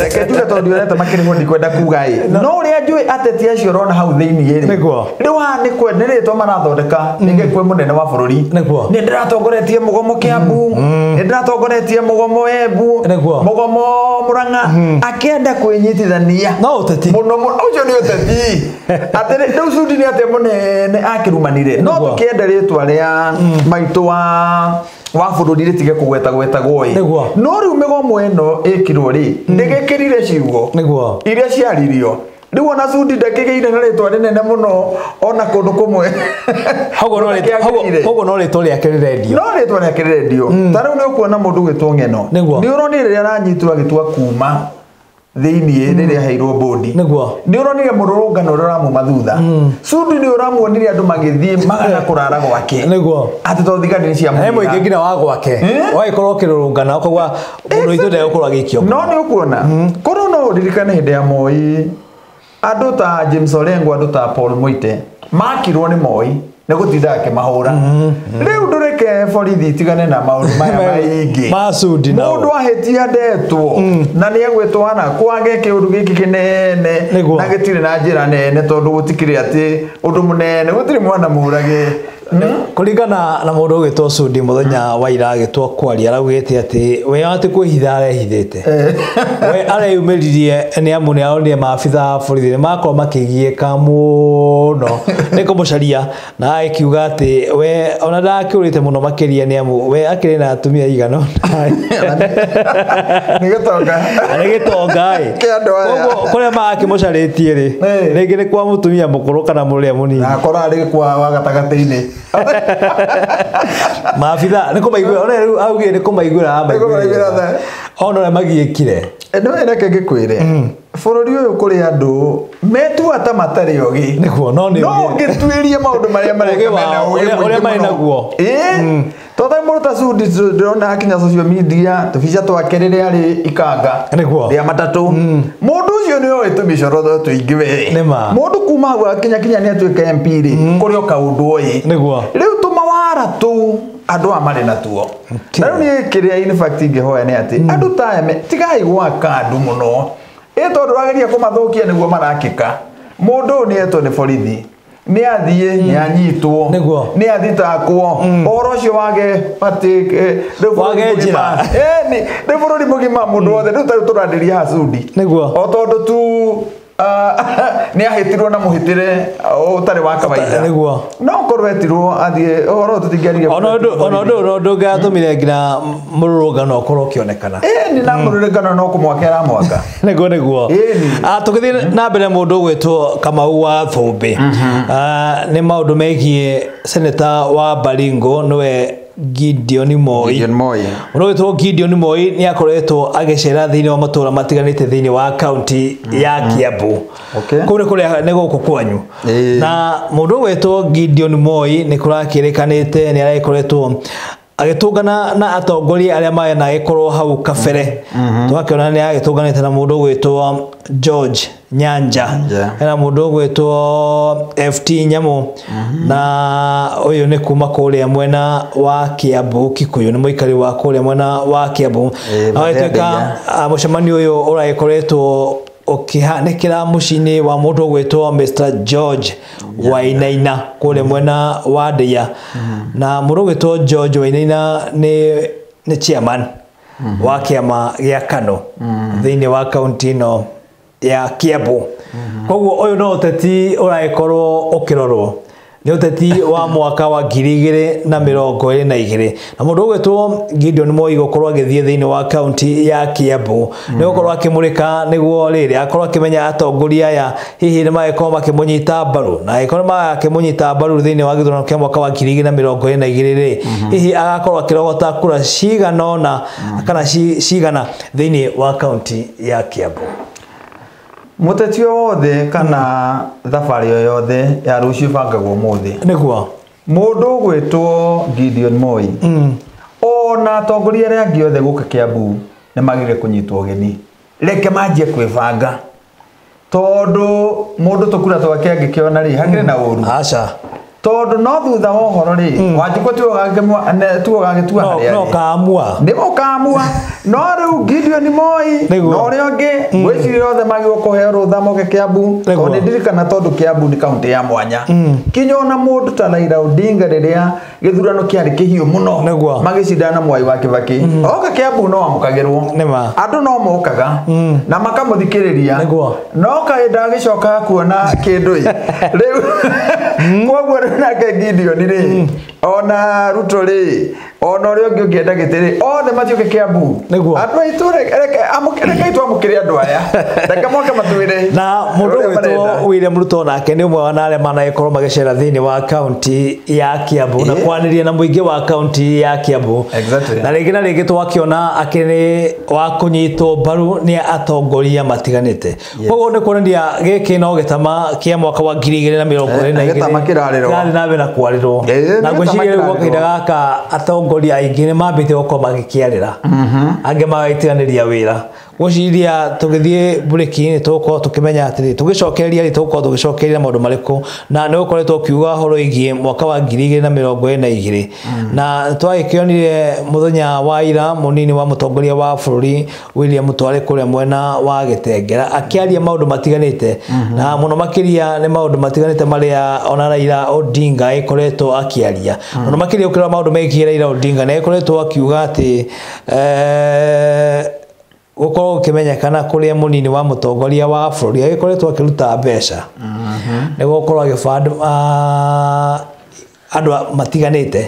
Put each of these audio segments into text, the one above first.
Reke tuge tondu yonete makirimo ndikwenda kuga no uria njui ateti acio rona hau thiini ri riu haha ni kwe ni ritwa marathondeka ninge kwe munene wa bururi ni ndiratongoretie mugomo Kiambu ni ndiratongoretie mugomo Embu mugomo Murang'a akenda kwinyitithania no uteti muno ucio ni uteti atene riu Sudi ni ate munene akirumanire no tukienda ritwa ria maitu wa bururi ritige kugweta goi no riu migomo eno ikirwo ri ndigekirire ciugo iria ciaririo riu ona Sudi ndakigeire na ritwa rinene muno ona kundu kumwe hago no ritwa ria kirirendio ta riu ni ukuona mundu gwitwo Ng'eno ni uroni riria aranyitirwo agitua kuma thiini riria heirwo bodi ni uronire mururungano uramuma thutha Sudi ni uramuonire andu magithie magana kurara gwake ati to thigari cia mu mwingi ngina wa gwake waikorwo kirurungana okogwa mundu ithu ndio ukorwa gikio no ni ukuona kono no ririkane hinde ya Moi andu ta James Orengo andu ta Paul Muite makirwo ni Moi ne gutinda akimahura riu ndureke borithi tigane na maundu maya maingi ma Sudi na mundu ahetia ndetwo na ni egwetwo ana kwage kiundu giki kinene na gitire na njira nene tondu gutikire ati undu munene gutire mwana murage kuringana na mundu gwitwo Sudi muthenya wa ira gitwo kwaria araugite ati we ati kwihitha arehithite we areyumiririe ni amu ni aonire maabitha borithi makorwo makigieka muno niko mucaria na akiuga ati we ona ndakiurite muno makiria ni amu we akiri na atumia igano nigitonga koguo kuria makimucaritie ri ringi ni kwa mutumia mukuru kana muria munini akora ri kwa wa gatagati-ini maabitha niko maigwira ona riu augie niko maigwira ona magiekire eno ereke ngikwire bururi uyu kuri andu metu ata matari ogi niguo no ngitwirie maundu maria mareka uria mari naguo tothe mundu ta Sudi ndona akinya social media tubica twake riria ari ikanga ria matatu mundu ucio ni oe tumicoro tuingi we mundu kuma hau akinya ni atuika MP ri kuri o kaundu oyi riu tumawara tu andu amari natuo na riu ni kiria in fact ingihoya ni ati andu ta tigai gwaka andu muno tondu rageria kumathukia niguo marakika mundu ni etwo ni borithi ni athie ni anyitwo ni athitakwo oro cio wage pati wage njira ni bururi mugima mundu wothe ndu turandiria ha Sudi o tondu tu ni ahitirwo na muhitire utari wa kawaida no korwetirwo athie oro tutingiarire ono ndo gatumire ngina mururungano okorwo kionekana ni na mururungano no kumwakera mwaka niguo tukithie na mbere mundu gwitwo Kamau wa Thumbi ni maundu megie senator wa Baringo niwe Gideon Moi unogitwo Gideon Moi ni akoretwo agicera thiini wa matura matiganite thiini wa county ya Kiambu kuri kuria ni guku kwanyu na mundu gwitwo Gideon Moi ni kurakirikanite ni araikoretwo agitungana na atongoria aria maya na gikorwo hau kabere twakiona ni agitunganite na mundu gwitwo George Nyanja na mundu gwitwo FT Nyamu na uyu ni kuma kuria mwena wa Kiambu Kikuyu ni muikari wa kuria mwena wa Kiambu aweteka mucemanio uyu uraikoretwo ukihanikira mucini wa mundu gwitwo Mr George Wainaina kuria mwena wa Ndia na mundu gwitwo George Wainaina ni chairman wa kiama gia Kano thiini wa county no ya Kiambu koguo uyu no uteti uraikorwo ukirorwo ni uteti wa mwaka wa 2022 na mundu gwitwo Gideon Moi gukorwo agithie thiini wa county ya Kiambu ni gukorwo akimurika niguo riri akorwo akimenya atongoria aya hihi ni maiko makimunyita mbaru na ikorwo makimunyita mbaru thiini wa githurano kia mwaka wa 2022 hihi agakorwo akirogota kura ciganona kana cigana thiini wa county ya Kiambu muteti wothe kana thabari yothe ya rucio bangagwo muthi niguo mundu gwitwo Gideon Moi ona atongoria aria angi othe guka Kiambu ni magire kunyitwo geni reke manjie kwibanga tondu mundu tukura twake angikiona ri hakire na uru aca tondu no thutha wa horo ri Wanjikũ tuogagĩtua harĩa no kaamua nĩmo kaamua no rĩu Gideon Moi no ũrĩa ũngĩ gwĩciria othe magĩrĩirwo kũheo rũtha moke Kiambu tondũ nĩndirikana tondũ Kiambu nĩ kaũntĩ ya mwanya kinya ona mũndũ ta Raila Odinga rĩrĩa gĩthurano kĩarĩ kĩhiũ mũno magĩcindana na Mwai wa Kibaki oka Kiambu no amũkagĩrwo andũ no mokaga na makamũthikĩrĩria no kaĩ ndagĩcoka kuona kĩndũ rĩu koguo nake Gideon rĩ ona Ruto rĩ ona ũrĩa ũngĩ ũngĩenda gĩtĩrĩ othe mathiũke Kiambu andũ aitũ reke twamũkĩre andũ aya reke moke matwĩre na mũndũ wĩtwo William Ruto nake nĩ ũmwe wa arĩa managĩkorwo magĩcera thĩinĩ wa kaunti ya Kiambu na kwanĩria na mũingĩ wa kaunti ya Kiambu na rĩngĩ twakĩona akĩrĩ wa kũnyitwo mbaru nĩ atongoria matiganĩte koguo nĩ kuonania gĩkĩ no gĩtama kĩa mwaka wa 2022 kĩrarĩ nawe na kwarĩrwo na ngwĩciria rĩu kahinda gaka atongoria aingĩ nĩ mambĩte gũkorwo magĩkĩarĩra angĩ magagĩtiganĩria wĩra gwĩciria tũgĩthiĩ burĩki nĩ tũgũkorwo tũkĩmenya atĩrĩ tũgĩcokereria rĩ tũgũkorwo tũgĩcokereria maũndũ marĩkũ na nĩ gũkoretwo kiuga horo ĩgiĩ mwaka wa 2022 na twagĩkĩonire mũthenya wa ira mũnini wa mũtongoria wa bũrũri William Mũtware kũrĩa mwena wa Gĩtengera akĩaria maũndũ matiganĩte na mũno makĩria nĩ maũndũ matiganĩte marĩa ona Raila Odinga ĩkoretwo akĩaria mũno makĩria ũkĩrora maũndũ megiĩ Raila Odinga nĩ ĩkoretwo akiuga atĩ gũkorwo ũkĩmenyekana kũrĩa mũnini wa mũtongoria wa bũrũri agĩkoretwo akĩruta mbeca nĩguo gũkorwo agĩbanda andũ matiganĩte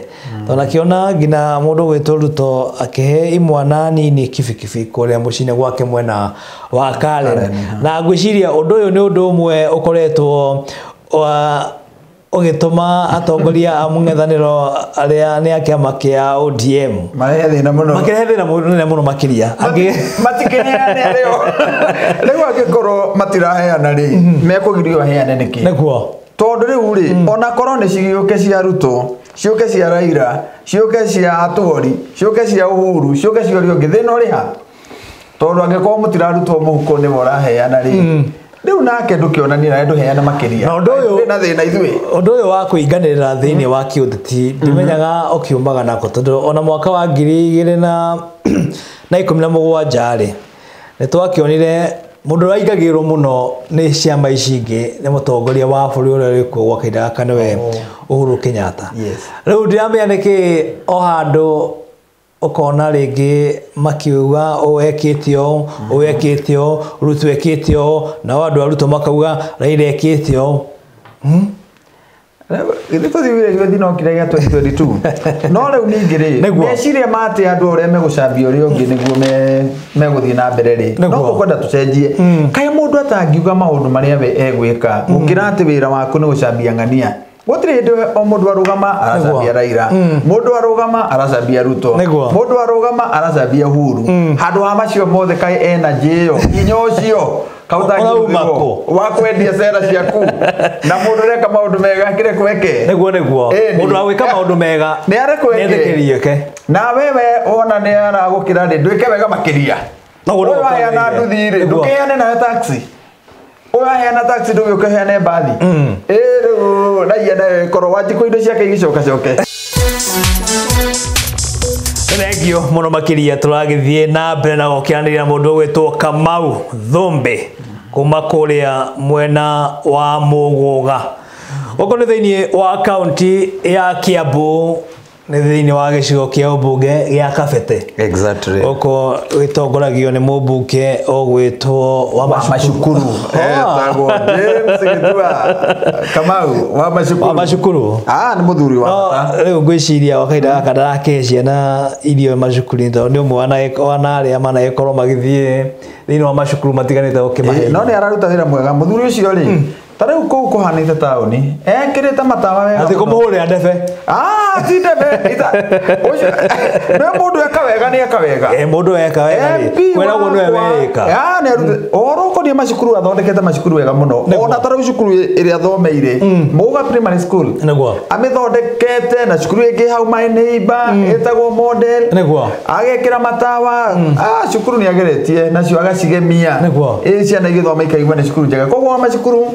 tondũ akĩona nginya mũndũ gwĩtwo Ruto akĩhe imwana nini kibikibi kũrĩa mũciĩ-inĩ gwake mwena wa Karen na ngwĩciria ũndũ ũyũ nĩ ũndũ ũmwe ũkoretwo ũgĩtũma atongoria a mũng'ethanĩro arĩa nĩ a kĩama kĩa ODM marehe thĩna mũno makĩria matikĩheane arĩo rĩu angĩkorwo matiraheana rĩ mekũgirio aheane nĩkĩ nĩguo tondũ rĩu rĩ ona korwo nĩ ciũke cia Ruto ciũke cia Raila ciũke cia Atwoli ciũke cia Uhuru ciũke cia ũrĩa ũngĩ thĩna ũrĩ ha tondũ angĩkorwo mũtirarutwo mũhuko nĩ moraheana rĩ rĩu nake ndũkĩonania na ndũheana makĩria na ũndũ ũyũ wa kũinganĩrĩra thĩinĩ wa kĩũteti ndimenyaga ũkiumaga nako tondũ ona mwaka wa 2017 rĩ nĩ twakĩonire mũndũ ũraingagĩrwo mũno nĩ ciama ici ingĩ nĩ mũtongoria wa bũrũri ũrĩa ũrĩ kuo gwa kahinda gaka nĩwe Uhuru Kenyatta rĩu ndiramenya nĩkĩ o handũ ukona rĩngĩ makiuga ũwekĩte ũũ Ruto ekĩte ũũ na andũ a Ruto makauga Raila ekĩte ũũ Gĩtũthiwire gĩthino kĩrĩa gĩa 2022 no rĩu ningĩ rĩ meciria mate andũ arĩa megũcambia ũrĩa ũngĩ nĩguo megũthiĩ na mbere rĩ no gũkwenda tũcenjie kaĩ mũndũ atangiuga maũndũ marĩa we egwĩka gũkĩra atĩ wĩra waku nĩ gũcambia ng'ania gũtirĩ hĩndĩ o mũndũ arũgama aracambia Raila mũndũ arũgama aracambia Ruto mũndũ arũgama aracambia Uhuru handũ ha macio mothe kaĩ energy ĩyo hinya ũcio wa kwendia cera ciaku na mũndũ reka maũndũ mega kĩrĩ kweke nĩguo mũndũ agwĩka maũndũ mega nĩ arekweke na wewe ona nĩ aragũkĩra rĩ ndwĩke wega makĩria ũyũ aheana nduthi rĩ ndũkĩheane nayo taxi ũyũ aheana taxi ndũgĩũkĩheane mbathi rĩu raia nayo ĩkorwo Wanjikũ indo ciake igĩcokacoke Thengio mũno makĩria tũragĩthiĩ na mbere na gũkĩranĩria mũndũ ũgwĩtwo Kamau Thombe kuma kũrĩa mwena wa Mũgũga gũkũ nĩ thĩinĩ wa kaunti ya Kiambu nĩ thĩinĩ wa gĩcigo kĩa ũmbunge gĩa Kabete gũkũ gĩtongoragio nĩ mũmbunge ũgwĩtwo Wamacukuru Kamau Wamacukuru nĩ mũthuri wa rĩu ngwĩciria wa kahinda gaka ndarakĩhe ciana irio macukuru tondũ nĩ ũmwe wa arĩa managĩkorwo magĩthiĩ thĩinĩ wa macukuru matiganĩte gũkĩmahe no nĩ araruta wĩra mwega mũthuri ũcio rĩ tarĩu kũu kũhanĩte taũni ekĩrĩte matawa wega atĩ kũmũhũrĩra ndebe ti ndebe nĩ mũndũ eka wega nĩ eka wega mũndũ eka wega kwĩragwo nĩwe wĩka ũhoro ũkoniĩ macukuru athondekete macukuru wega mũno ona tarĩu cukuru ĩrĩa athomeire Mũgũga Primary School amĩthondekete na cukuru ĩngĩ hau My Neighbor ĩtagwo Model agekĩra matawa cukuru nĩ ageretie nacio agacigemia ciana igĩthoma ikaigua nĩ cukuru njega koguo macukuru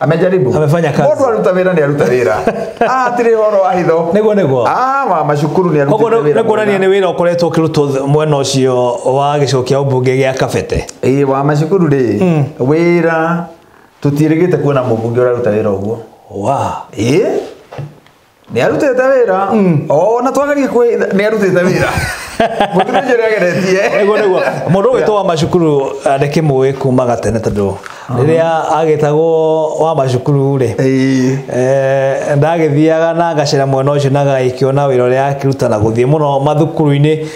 Amejaribu. Amefanya kazi. Mundu aruta wira ni aruta wira. Tiri horo wa hitho. Nego. Macukuru ni aruta wira. Nego ni wira ukoretwo kirutwo mwena ucio wa gico kia ubunge gia Kabete. Wa macukuru ri. Wira tutirigite kuona mubunge uraruta wira uguo. Ni arutete wira. Na twagarie kwe ni arutete wira. Mutune njerageretie. Nego. Mundu witwo wa macukuru ndeke muwe kuma gatene tondu riria agitagwo wa macukuru ri ndagithiaga na ngacera mwena ucio na gaikiona wira ria akiruta na guthie muno mathukuru-ini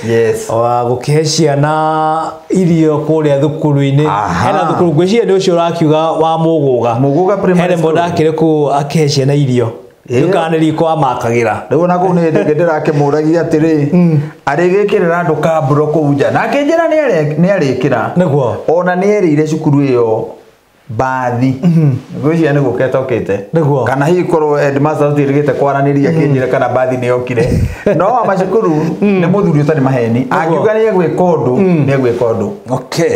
wa gukihe ciana irio kuria thukuru-ini hena thukuru ngwiciria ni ucio urakiuga wa Muguga primary school ndakire ku akihe ciana irio yukaniri kwa makagira riu na ku ni ndirakimuragia atiri arigikirira andu kamburo kuja na kinjira ni arikira niguo ona ni erire cukuru iyo bathi ngwiciria ni guketokete kana hihi korwo headmaster tutirigite kwaraniria kinjira kana bathi ni yokire no amacukuru ni muthuri utari maheni akiuga ni egwika undu ni egwika undu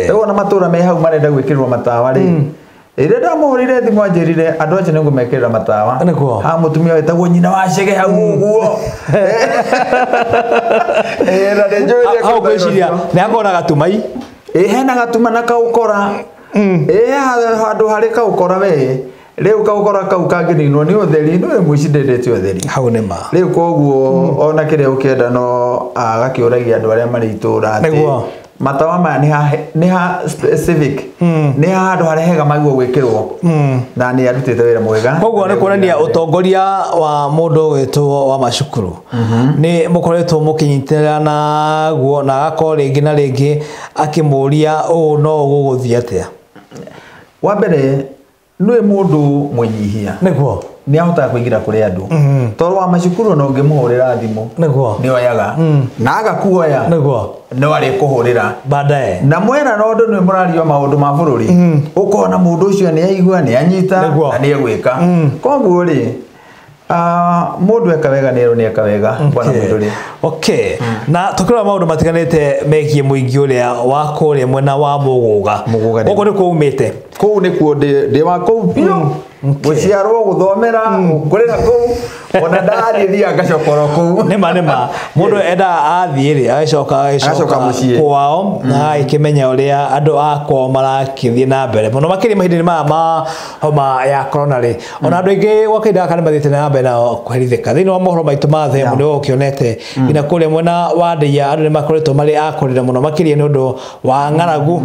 riu ona matura me hau marenda gwikirwo matawa ri ire ndamuhurire thimu anjirire andu acio ningu mekirira matawa ha mutumia wetagwo nyina wa Chege hau uguo na ndejoire hau gwiciria ni akona gatumai hena gatuma na kaukora handu hari kaukora we riu kaukora kau kangininwo ni utheri ni muici ndendete utheri hau ni ma riu koguo ona kiria ukienda no agakiuragia andu aria mari itura matawa maya ni ha civic ni handu harehega maigwo gwikirwo na ni arutite wira mwega koguo ni kuonania utongoria wa mundu witwo wa macukuru ni mukoretwo mukinyitira na guo na agakora ringi na ringi akimuria no guguthia atia wa mbere nwe mundu munyihia niguo ni ahota kuingira kuri andu toro wa macukuru no ngimuhurira thimu niguo ni oyaga na agakuoya niguo no ari kuhurira baadaye na mwena no ndu ni murario maundu ma bururi ukona mundu ucio ni aigua ni anyita na ni egwika koguo ri mundu ekawega ni ekawega bwana mwenduri na tukira maundu matiganite megie muingi uria wa kuria mwena wa Muguga uko ni kuumite kuu ni kuo ndi wa kuu pio guciarwo guthomera kurira kuu ona ndariria ngacokoro kuu nima mundu enda athie ri agacoka mucii kwao na ikimenya uria andu akwa marakithie na mbere muno makiri mahindi ma homa ya corona ri ona andu ingi wakaida kana mathite na mbere na kwerithika thini wa mohoro maitu ma themu ni ukionete ina kuria mwena wa ndia andu ni makoretwo mari akurira muno makiri ni undu wa ng'aragu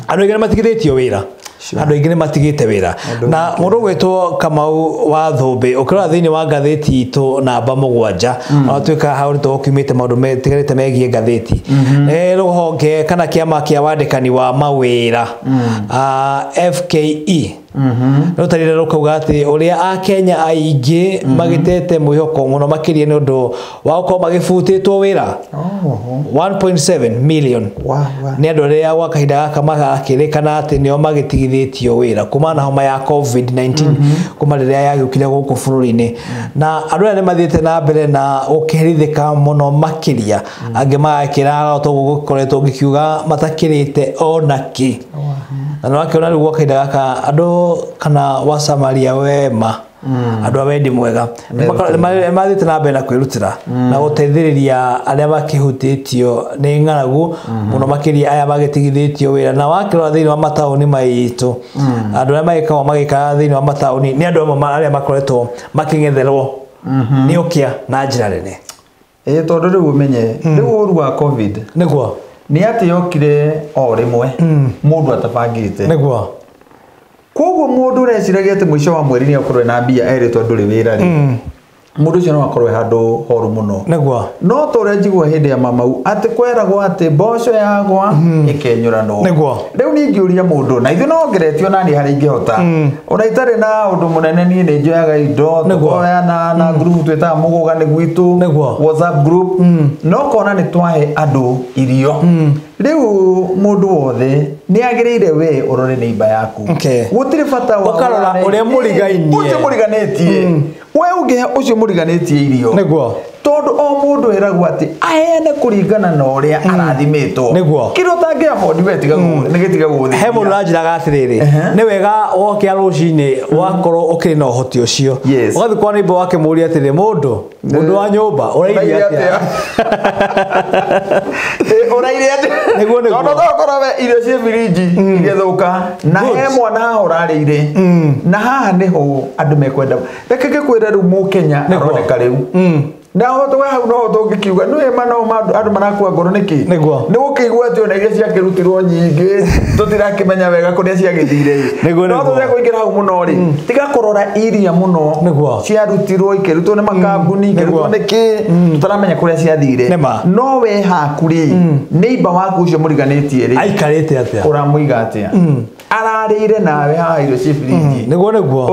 andu ingi matigithitio wira andu ingi ni matigite wira na mundu gwitwo Kamau wa Thumbi ukira thini wa gatheti itu namba 7 atwika hau ni tukumite maundu metigarite megie gatheti ruhonge kana kiama kia wandikani wa mawira FKE rutarire rukauga ati uria a Kenya aingi magitete mwihoko muno makirie ni undu wa uko magifutitwo wira 1.7 million ni andu aria gwa kahinda gaka magakirikana ati nio magitigithitio wira kuma na homa ya COVID-19 kuma riria yagukire guku bururi-ini na andu aria mathite na mbere na ukirithika muno makiria angi magakira to gukoretwo gikiuga matakirite onaki na wakiona gwa kahinda gaka andu kana wasamaria wema andu awendi mwega mathite na mbere na kwirutira na guteithiriria aria makihutitio ni ng'aragu muno makiria aya magitigithitio wira na wakirora thini wa matauni maitu andu aria magikaga thini wa matauni ni andu amwe aria makoretwo making'etherwo ni ukia na njira nene tondu riu umenye riu uru wa covid niguo ni ati yokire o rimwe mundu atabangite niguo koguo mundu reciragia ati mwisho wa mweri ni akorwe na mbia eritwo nduri wira ri mundu ucio no akorwe handu horu muno niguo no to renjigwa hindi ya mamau ati kweragwo ati mboco yagwa ikenyura no niguo riu ni ngiuria mundu na ithu no ngeretio nani hari ingihota ona itare na undu munene ni njoyaga indo tukoya na group tweta Muguga ni gwitu WhatsApp group no kona ni twahe andu irio riu mundu wothe ni agirire we urore ni iba yaku gutire bata wa ukarora uria murigainie ucio muriganetie we unge ucio muriganetie irio niguo tondu o mundu eragwo ati aheane kuringana na uria arathimitwo kiro tangia afford wetiga negetiga guthi he mundu ranjiraga atiriri ni wega woke rucini wakorwo ukiri na uhoti ucio ugathi kwa neighbor wake muri atiri mundu wa nyumba urairia atia urairia atia niguo tondu thokorowe irio cie biriji igithuka na he mwana urarire na haha niho andu mekwenda reke ngikwira riu Mukenya aroneka riu na hoto we hau no tungikiuga no ema no andu marakua ngoro niki ni gukigwa ati ona iria ciakirutirwo nyingi tutirakimenya wega kuria ciagithire no tuthe kuingira hau muno ri tiga kurora iria muno ciarutirwo ikirutwo ni makambuni ikirutwo niki tutaramenya kuria ciathire no we hakuri neighbor waku ucio muriganitie ri aikarite atia uramuiga atia ararire nawe ha irio cibiriji niguo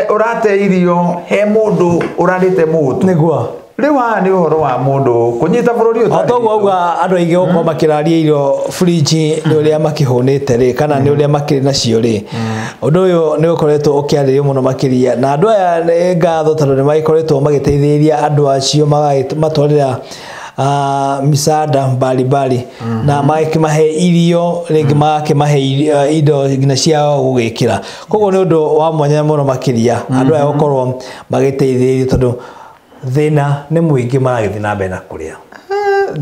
urate irio he mundu urarite mutu niguo riu haha ni uhoro wa mundu kunyita bururi otoguo auga andu aingi gukorwo makiraria irio fridge ni uria makihunite ri kana ni uria makiri nacio ri undu uyu ni ukoretwo ukiaririo muno makiria na andu aya ni ngatho tondu ni magikoretwo magiteithĩrĩria andu acio matwarira misaada mbalimbali na makimahe irio ringi makimahe indo ngina cia gugikira koguo ni undu wa mwanya muno makiria andu aya gukorwo magiteithĩrĩrio tondu thina ni muingi maragithii na mbere na kuria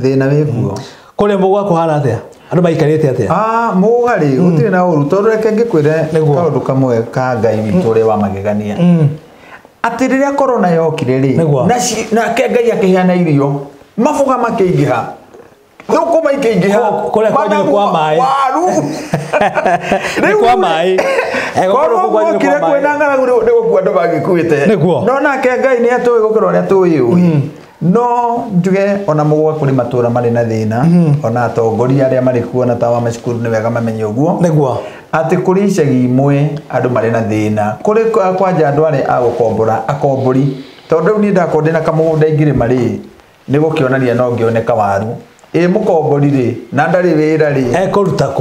thina wiguo kuria mugwa kuhana atia andu maikarite atia mugari gutire na uru tondu reke ngikwire kaundu kamwe ka Ngai witu uri wa magegania ati riria corona yokire ri na ke Ngai akiheana irio mafuga makiingiha thukuma ikiingiha kuria kwanyu kwa mai waru ni kwa mai egokoro kwanyu kwa mai kwina ng'aragu ni gukua andu bagikuite no nake Ngai ni atoe gukora uria tuyu no njuge ona mugwa kuri matura mari na thina ona atongoria aria mari kuo na tawa macukuru ni wega mamenye uguo niguo ati kuri icagi imwe andu mari na thina kuri kwanja andu ari agukombora akombori tondu ni ndakonde na kamugunda ingire mari ni gukionania no ngioneka waru mukombori ri na ndari wira ri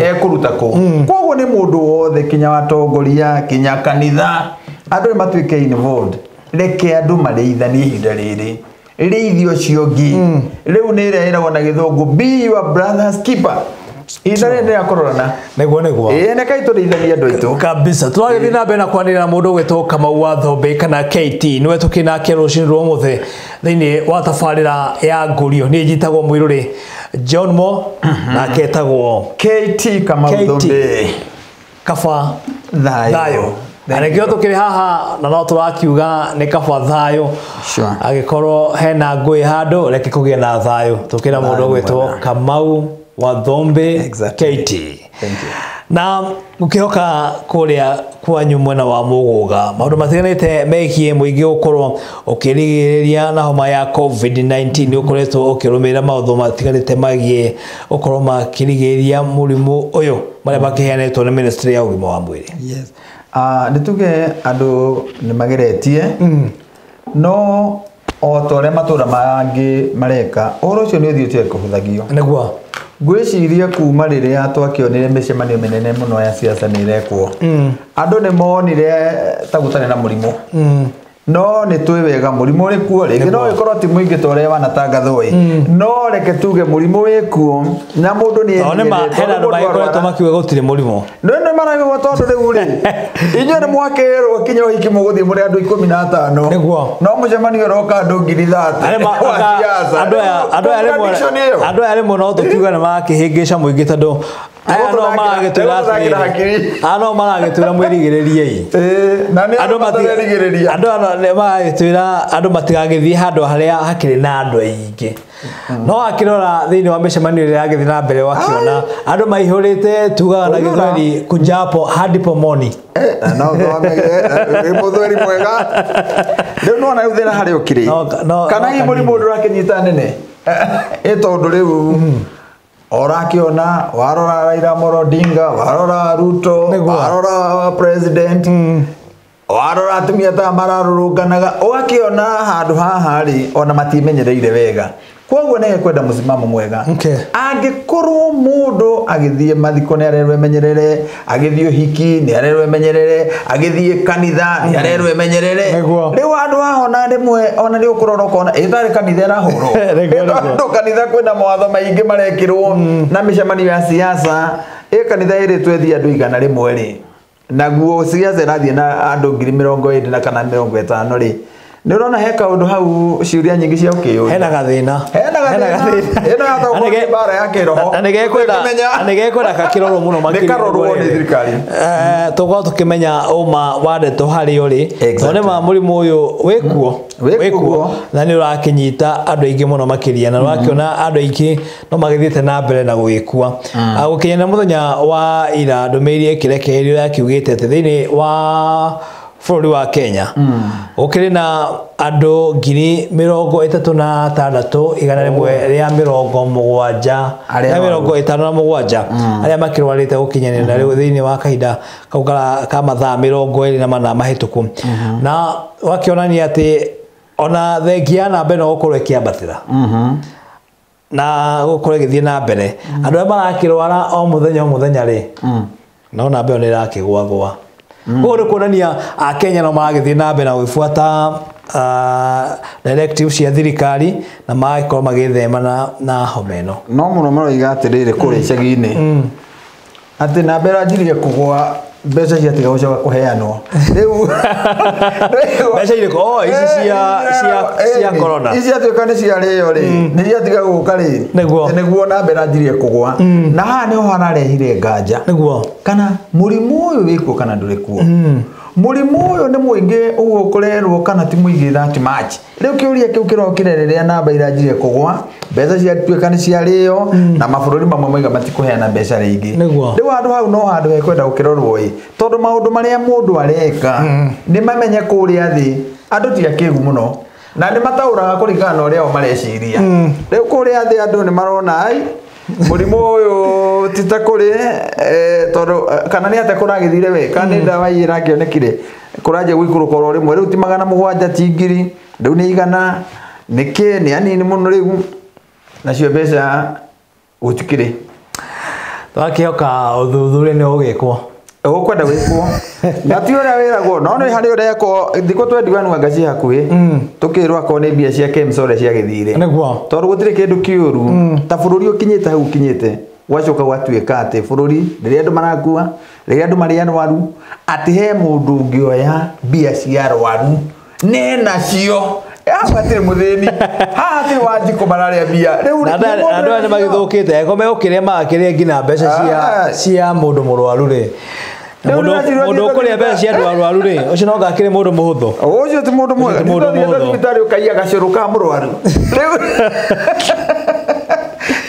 ekurutako koguo ni mundu wothe kinya watongoria kinya kanitha andu matuike involved reke andu mareithanie ihinda riri reithio ciongi riu ni irehiragwo na githungu be your brother's keeper ida ni akororana niguo neka itureithania andu aitu kabisa twagithii na mbere na kwanira na mundu gwetwo Kamau wa Thombe kana KT niwe tukina kerucini rwo muthe thiini wa tabarira ya ngurio ni njitagwo mwiruri John Mo na ketagwo KT Kamau Thombe kaba thayo Arekio tukiri haha na no turakiuga ni kaba thayo agikorwo hena ngui handu reke kugie na thayo tukira mundu gwetwo Kamau wa Thombe KT. Thank you. Na ukihoka kuria kwanyu mwena wa Muguga maundu matiganite mekie muingi ukorwo ukirigiriria na homa ya COVID-19 ni ukoretwo ukirumira maundu matiganite magie ukorwo makirigiriria murimu uyu maria makiheanetwo ni ministry ya ugima wa mwiri. Yes. Nituge andu ni mageretie no o tore matura mangi mareka oro cio ni uthiutie kuhuthagio niguo gwiciria kuma riria twakionire micemanio minene muno ya siasa ni irekwo andu ni monire ta gutane na murimu no ni twi wega murimu ri kuo ringi no ikorwo ti muingi tore wana tangathoi no reke tuge murimu wi kuo na mundu ni one ma hena ndo maikoretwo makiuga gutire murimu no maragwo tondu riu ri inyo ni mwakero kinyo hiki muguthie muri andu 15 niguo no mucemanio roka andu 30 andu aya rimwe no tukiuga ni makihingica muingi tondu aya no maragitwira mwirigiririei andu maragitwira andu matigagithie handu haria hakiri na andu aingi no akirora thiini wa micemanio ria yagithi na mbere wakiona andu maihurite tugaga na githweri kunjapo hadi pomoni no muthweri mwega riu no na thina hari ukiri kana hi murimu ndurakinyita nene tondu riu orakiona warora Raila Amolo Odinga warora Ruto warora president warora atumia ta mararurunganaga ugakiona handu haha ri ona matimenyereire wega Koguo nĩ kwenda mũsimamo mwega. Angĩkorwo mũndũ agĩthiĩ mathiko nĩ arerwo emenyerere, agĩthiĩ ũhiki nĩ arerwo emenyerere, agĩthiĩ kanitha nĩ arerwo emenyerere. Rĩu andũ ahona rĩmwe ona nĩ ũkũrora ũkona ĩtarĩ kanitha ĩrahũrwo. Andũ kanitha kwĩna mawatho maingĩ marekĩrwo na mĩcemanio ya siasa. Kanitha ĩrĩ twethi andũ 100 rĩ. Naguo siasa ĩrathiĩ na andũ 20,000 na kana 50 rĩ. Nĩ ũrona he kaũndũ hau ciũria nyingĩ cia ũkĩũria. Hena gathĩna. Ĩno yathomo bara ya kĩroho. Anĩgekwenda kakĩrorwo mũno makĩria. Nĩkarorwo nĩ thirikari. Tũkorwo tũkĩmenya uma wa ndeto harĩa ũrĩ. Tondũ ma mũrimũ ũyũ wĩkuo na nĩ ũrakĩnyita andũ aingĩ mũno makĩria na ũrakĩona andũ aingĩ no magĩthiĩte na mbere na gũgĩkua. Gũkinya mũthenya wa ira ndũmĩrĩri ĩkĩrekererio yakiugĩte atĩ thĩinĩ wa bũrũri wa Kenya ũkĩrĩ na andũ 36,157 arĩa makĩrwarĩte gũkinyanĩra na rĩu thĩinĩ wa kahinda kau ka mathaa 24 mahĩtũku. Na wakĩonania atĩ ona thengia namba ĩno gũkorwo ĩkĩambatĩra na gũkorwo ĩgĩthiĩ na mbere andũ arĩa marakĩrwara o mũthenya rĩ no namba ĩyo nĩ ĩrakĩgwagwa. Ũguo kuonania Akenya no maragĩthiĩ na mbere na gũbuata directive cia thirikari na magĩkorwo magĩthema na homa ĩno. No mũno maroiga atĩrĩrĩ kũrĩa icagi-inĩ atĩ namba ĩranjirie kũgwa mbeca ciatiga gũcoka kũheanwo. Rĩu mbeca irĩkũ ici cia corona ici atuĩka nĩ ciarĩo rĩ nĩ ciatiga gũka rĩ nĩguo namba ĩranjirie kũgwa. Na haha nĩho hararehire nganja kana mũrimũ ũyũ wĩkuo kana ndũrĩ kuo. Mũrimũ ũyũ nĩ mũingĩ ũguo kũrerwo kana ti mũingĩ that much. Rĩu kĩũria kĩu kĩrokire rĩrĩa namba ĩranjirie kũgwa mbeca ciatuĩka nĩ ciarĩo na mabũrũri mamwe moiga matikũheana mbeca rĩngĩ. Rĩu handũ hau no handũ hekwenda gũkĩrorwo ĩ tondũ maũndũ marĩa mũndũ areka nĩ mamenye kũrĩa thĩ andũ ti akĩgu mũno na nĩ mataũraga kũringana na ũrĩa o mareciria. Rĩu kũrĩa thĩ andũ nĩ marona ai mũrimũ ũyũ ti ta kũrĩ tondũ kana nĩ atĩa kũragĩthire we kana nĩ ndawa ĩrakĩonekire kũranjia gũikũrũka oro rĩmwe rĩu ti 700 ti 1000 rĩu nĩ 100 nĩkĩ nĩ anini mũno rĩu nacio mbeca gũtikĩrĩ. Twakĩhoka ũthuthuria nĩ ũgĩkwo ũkwenda wĩkwo na ti ũrĩa wĩragwo no nĩ harĩ ũrekwo thikũ 21 anga ci hakuhĩ tũkĩrwo akorwo nĩ mbia cia KEMS ũrĩa ciagĩthire tondũ gũtirĩ kĩndũ kĩũru ta bũrũri ũkinyĩte hau ũkinyĩte gwacoka gwatuĩka atĩ bũrũri rĩrĩa andũ marakua rĩrĩa andũ marĩ arwaru atĩ he mũndũ ũngĩoya mbia cia arwaru nĩ nacio hatirĩ mũthĩni haha hatirĩ Wanjikũ mararĩa mbia rĩu andũ nĩ magĩthũkĩte eko megũkĩrĩa magakĩrĩa nginya mbeca cia mũndũ mũrwaru rĩ mũndũ ũkũrĩa mbeca cia andũ arwaru rĩ ũcio no ngakĩrĩ mũndũ mũhũthũ ũcio ti mũndũ mwega thibitarĩ ũkaiya gacũrũ ka mũrwaru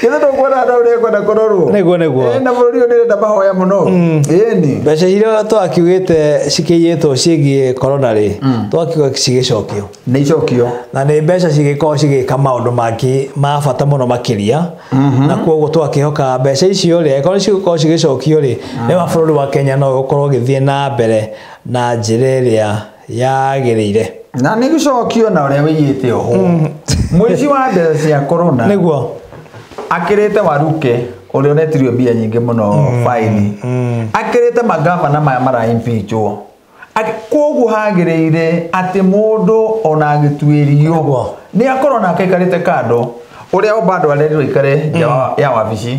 Kĩndũ ndũkwona andũ ũrĩa kwenda kũrorwo. Nĩguo. Na bũrũri ũyũ nĩrenda mahoya mũno. Ĩni. Mbeca iria twakiugĩte cikĩiyĩtwo ciĩgiĩ corona rĩ, twakiuga cigĩcokio. Nĩ icokio. Na nĩ mbeca cigĩkorwo cigĩka maũndũ mangĩ ma bata mũno makĩria. Na kuoguo twakĩhoka mbeca icio rĩ, angĩkorwo cigũkorwo cigĩcokio rĩ, nĩ wa bũrũri wa Kenya no ũgũkorwo ũgĩthiĩ na mbere na njĩra ĩrĩa yagĩrĩire. Na nĩ gĩcokio na ũrĩa wĩiyĩte oho. Mũici wa mbeca cia corona. Nĩguo. Akĩrĩte Waruke ũrĩa ũnetirio mbia nyingĩ mũno faini. Akĩrĩte magavana maya mara impeachwo. Koguo hagĩrĩire atĩ mũndũ ona agĩtuĩrio nĩ akorwo nake aikarĩte kando ũrĩa bado arerirwo ikare ya wabici.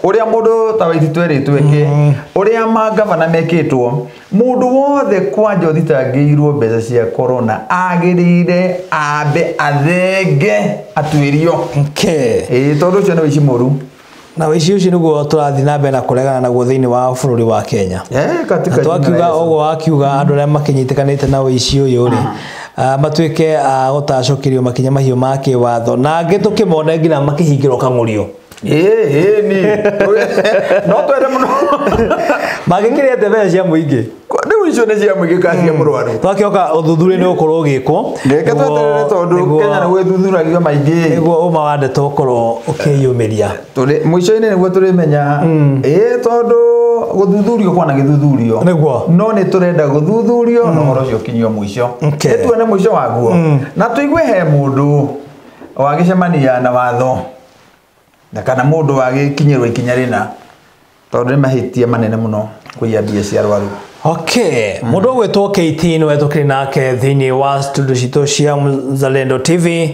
Ũrĩa mũndũ ta Waititũ erĩtwo eke ũrĩa magavana mekĩtwo mũndũ wothe kwanja ũthitangĩirwo mbeca cia corona agĩrĩire ambe athenge atuĩrio. Tondũ ũcio nĩ ũici mũru. Na ũici ũcio nĩguo tũrathiĩ na mbere na kũregana naguo thĩinĩ wa bũrũri wa Kenya. Twakiuga ũguo wakiuga andũ arĩa makĩnyitĩkanĩte na ũici ũyũ rĩ matuĩke gũtacũkĩrio makinya mahiũ ma kĩwatho na angĩ tũkĩmone nginya makĩhingĩrwo kang'ũrio. Ni no twende mũno magĩkĩrĩte mbeca cia mũingĩ. Rĩu icio nĩ cia mũingĩ kana cia mũrwaru. Twakĩoka ũthuthuria nĩ ũkorwo ũgĩkwo. Reke tweterere tondũ Kenya nĩ gwĩthuthuragio maingĩ. Nĩguo ũma wa ndeto ũkorwo ũkĩyumĩria. Mũico-inĩ nĩguo tũrĩmenya tondũ gũthuthurio kwana gĩthuthurio. No nĩ tũrenda gũthuthurio na ũhoro ũcio ũkinyio mũico. Nĩtuone mũico waguo. Na tũigue he mũndũ wagicemania na watho na kana mundu wagikinyirwo ikinya rina tondu ni mahitia manene muno kuiya mbia cia arwaru. Okay, mundu gwetwo KT no wetukire nake thini wa studio cito cia Mzalendo TV.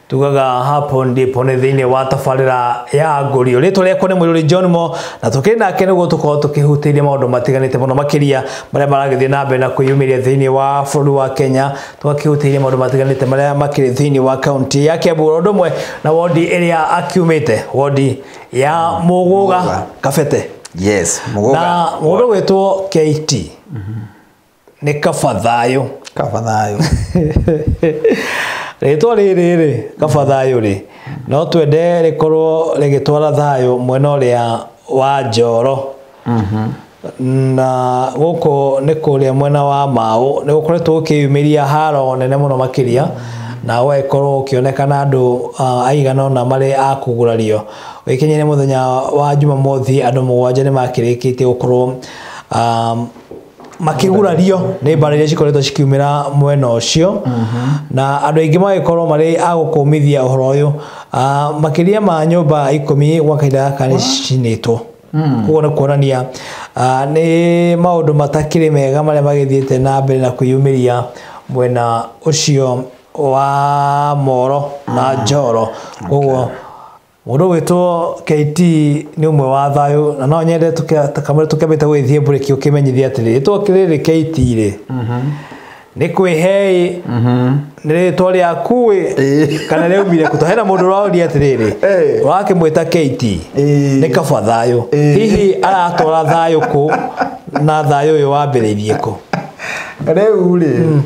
Tugaga hapo ndipo ni thini wa tafarira ya Ngurio. Ritwa riakwa ni Mwiruri John Mo na tukiri nake niguo tukorwo tukihutiria maundu matiganite muno makiria maria maragithie na mbere na kuyumiria thini wa bururi wa Kenya. Tukihutiria maundu matiganite maria makiri thini wa county ya Kiambu rodumwe na wodi iria akiumite wodi ya Muguga Kabete. Yes, Muguga. Na mundu gwetwo KT. Ni Kabathayo. Kabathayo. Ritwa riri Kabathayo ri no twende rikorwo rigitwara thayo mwena uria wa Njoro. Na guko ni kuria mwena wa Mau ni gukoretwo ukiyumiria haro nene muno makiria na wekorwo ukionekana andu aigana na mari akugurario wikinyire muthenya wa Jumamothi andu 7 ni makirikitie gukorwo makigurario ni mbara iria cikoretwo cikiumira mwena ucio na andu aingi magikorwo mari agukumithia uhoro uyu makiria ma nyumba 10 gwa kaida kani cinitwo kuona kuonania ni maundu matakire mega maria magithiete na mbere na kuyumiria mwena ucio wa Moro na Njoro. Koguo mundu wetwo KT ni umwe wa thayo na no nyende tukamare tukabeta gwithie bureki ukimenyithia atiri twakirire KT ri ni kwihei ni ritwa riaku kana reumire kutahera mundu raudi atiriri wake mwita KT ni Kabathayo hihi aratora thayo ku na thayo uyu wambiriirie ku riu ri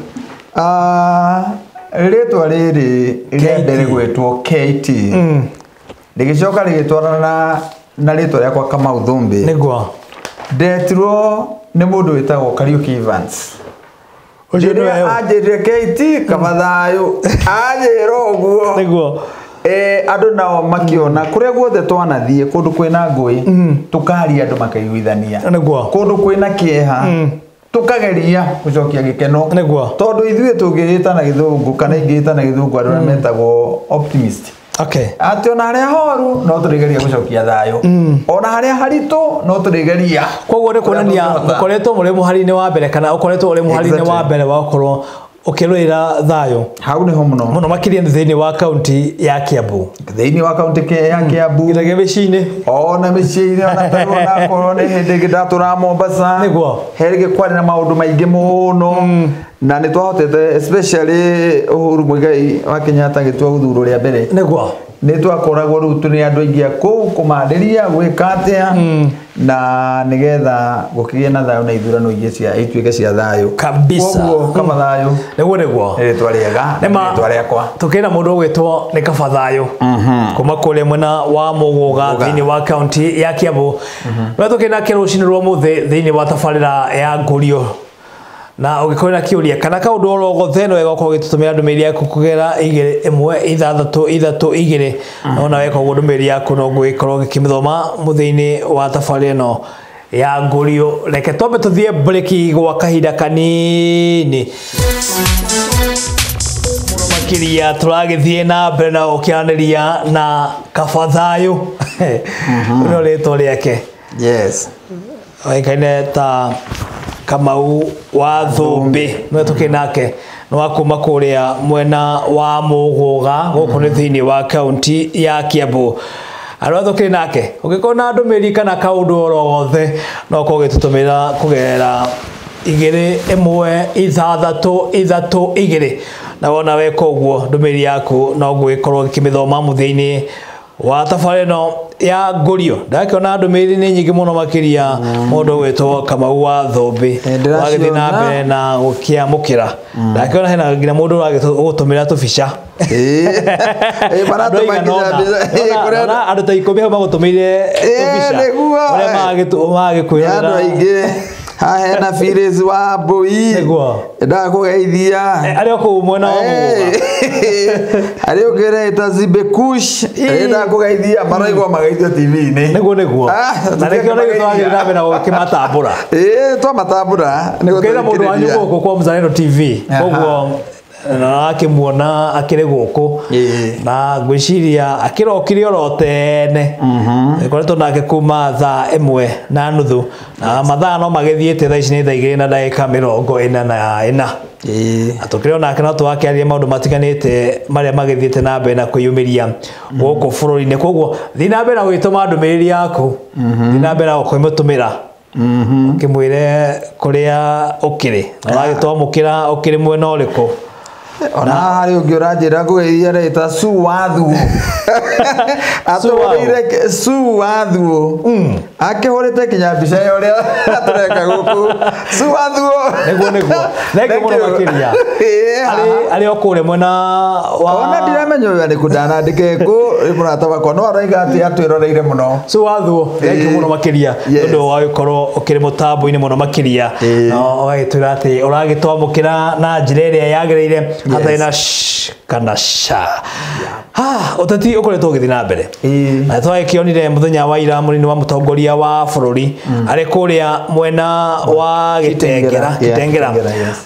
ritwa riri riendere gwetwo KT rigicoka rigitwarana na ritwa riakwa Kamau Thumbi nigwa ndetirwo ni mundu witagwo Kariuki Evans ajire KT Kabathayo ajiro guo nigwa andu nao makiona kuria guothe twanathie kundu kwina ngui tukaria andu makaiguithania nigwa kundu kwina kieha tukageria gucokia gikeno nigwa tondu ithuĩ tungirita na githungu kana ingirita na githungu andu metagwo optimist. Okay. Ati ona haria horu no turigeria gucokia thayo. Ona haria haritu no turigeria. Koguo ni kuonania ukoretwo muri muhari-ini wa mbere kana ukoretwo uri muhari-ini wa mbere wa ukorwo ukirwira thayo. Hau ni ho muno makiria thiini wa county ya Kiambu. Thiini wa county ya Kiambu. Ngirage micini. Ona micini ona tarona korwo ni hindi gidatura Mombasa. Niguo. Herige kwari na maundu maingi muno. Na ni twahotete especially Uhuru Muigai wa Kenyatta gitwa guthuro ria mbere. Niguo. Ni twakoragwo riu tuni andu aingi ku kumandiria gwika atia na nigetha gukigie na thayo na ithurano ingi cia ituike cia thayo kabisa. Koguo Kabathayo niguo ritwa riega ritwa riakwa tukina mundu gwitwo ni Kabathayo kuma kule mwena wa Muguga thiini wa county ya Kiambu no tukina kirucini rwa muthe thiini wa tafarira ya Ngurio na ugikorera kiuria kana kaundu oro gothe no wega ko gitutumira ndumiri yaku kugera 2 na wega ko ndumiri yaku no gwikorwo gikimithoma muthiini wa tafarira no ya Ngurio reke tombe tuthie breki gwa kahinda kanini makiria turagithie na mbere na ukianiria na Kabathayo no ritwa riake yes waikaine ta Kamau wa Thumbi no tukinake no akuma kuria mwena wa Muguga guku ni thiini wa county ya Kiambu aro tukinake ugikona ndumiri kana kaundu oro gothe no ko gitutumira kugerera 2 na wona weka uguo ndumiri yaku no gwikorwo gikimithoma muthiini wa tafarino ya Ngurio ndakiona ndumiri ni nyingi muno makiria mundu gwetwo Kamau wa Thumbi wagithii na mbere na gukiamukira ndakiona hena nginya mundu uragitutumira tubica baratumira andu ta 10 magutumire tubica uria magikwira andu aingi hahe na Phyllis wa Mbui ndakugeithia aria ku mwena wa Muguga aria ugereta Zibekush ndakugeithia maraigwa magaithio TV-ini niguo na rekio na gitwagirira na mbere na kimatambura twa matambura niguo kira mundu wanyu guku kwa Mzalendo TV koguo na akimuona akire guku na gwiciria akirokire orotene ikoretwo nake kuma thaa 1:30 na mathaa no magithiete thaa ici ni thaa 2 na ndagika 44 atukire nake no twakiaria maundu matiganite maria magithiete na mbere na kuyumiria guku bururi-ini koguo thina mbere gwituma ndumiriri yaku thina mbere gukimutumira kimwire kuria ukiri uragitwamukira ukiri mwena uriku ona hari ungiuranjira ngwiria reta su wathu atũrĩire su wathu akihorete kinya mbica ya uria atureka guku su wathu niguo thenge muno makiria ari okure mwena wa ona ndiramenya uyu ari kundanandike ku murata wakwa no araiga ati atwiroreire muno su wathu thenge muno makiria tondu wagikorwo ukiri mutambo-ini muno makiria no wagitwira ati uragitwamukira na njira iria yagiriire hataina kana sha utati ukoretwo githi na mbere na twagikionire muthenya wa ira muri ni wa mutongoria wa bururi ari kuria mwena wa Kitengera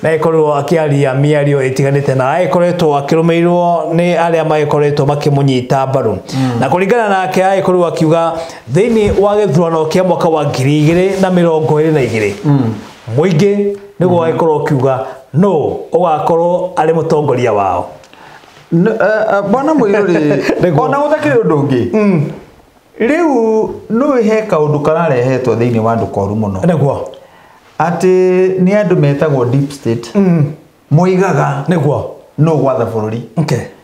na ikorwo akiaria miario itiganite na aikoretwo akirumirwo ni aria maikoretwo makimunyita mbaru na kuringana nake aikorwo akiuga thiini wa githurano kia mwaka wa 2022 muingi niguo aikorwo akiuga no ugakorwo ari mutongoria wao bwana Muiruri ona uthakire undu ungi riu no he kaundu kararehetwo thiini wa ndukoru muno niguo ati ni andu metagwo deep state muigaga niguo no gwatha bururi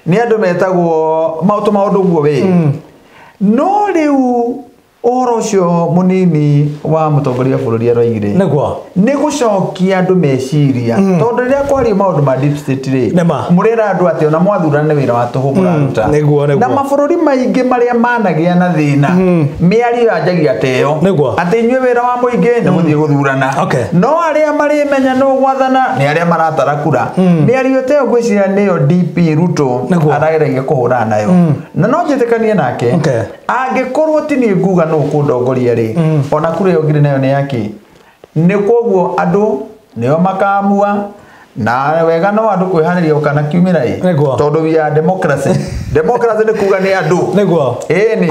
ni andu metagwo maundu guo we no riu oro cio munini wa mutongoria bururi aroigire niguo ni gucokia andu meciria tondu riria kwari maundu ma deep state ri murera andu ati ona mwathurana wira wa tuhu muraruta na mabururi maingi maria managia na thina miario anjagia teo ati nywe wira wa muingi ni guthie guthurana no aria mari menya no gwathana ni aria maratara kura miario teo gwiciria niyo DP Ruto arageragia kuhura nayo na no njitikanie nake angikorwo ti ni nguga no kundongoria ri ona kure yongire nayo ni yaki ni koguo andu nio makamua na wega no andu kwihaniria ukana kiumira tondu we are democracy ni kuga ni andu niguo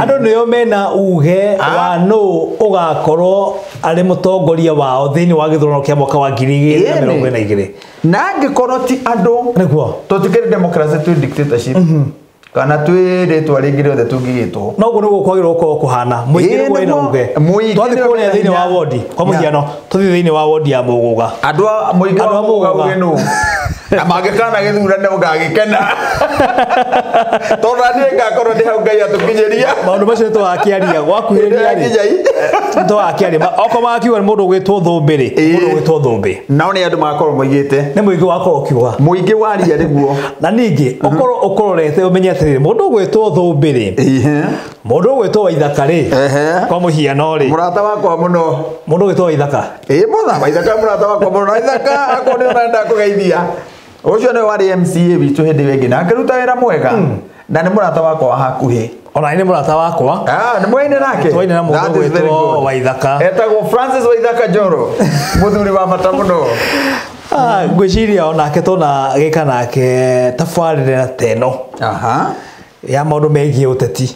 andu nio mena uge wa no ugakorwo ari mutongoria wao thiini wa githurano kia mwaka wa 2022 na angikorwo ti andu niguo tutikire democracy tu dictatorship kana twiritwa ringi riothe tungigitwo no guo niguo kwagirwo uko kuhana muingi niguo ina uge twathi kuria thiini wa wodi kwa muhiano tuthi thiini wa wodi ya Muguga andu muingi wa Muguga ugenu na magikana githurane ugagikena tondu ni ngakorwo ndi hau Ngai atukinyiria maundu macio twakiaria gwakuhiriria ri twakiaria okoma akiuga mundu gwitwo thumbi no ni andu makorwo moigite ni muingi wakorwo kiuga muingi waria riguo na ningi ukororete umenyete mundu gwitwo thumbi ri mundu gwitwo Waithaka ri kwa muhiano ri murata wakwa muno mundu gwitwo Waithaka mutha Waithaka murata wakwa muno Waithaka akoni urenda kugeithia ucio ni wari MCA witu hindi wengi na akiruta wira mwega na ni murata wakwa wa hakuhi ona ni murata wakwa ni mwene nake twaine na mundu gwitwo Waithaka etagwo Francis Waithaka Njoro muthuri wa bata muno gwiciria onake tona gika nake tabarire na teno ya maundu megie uteti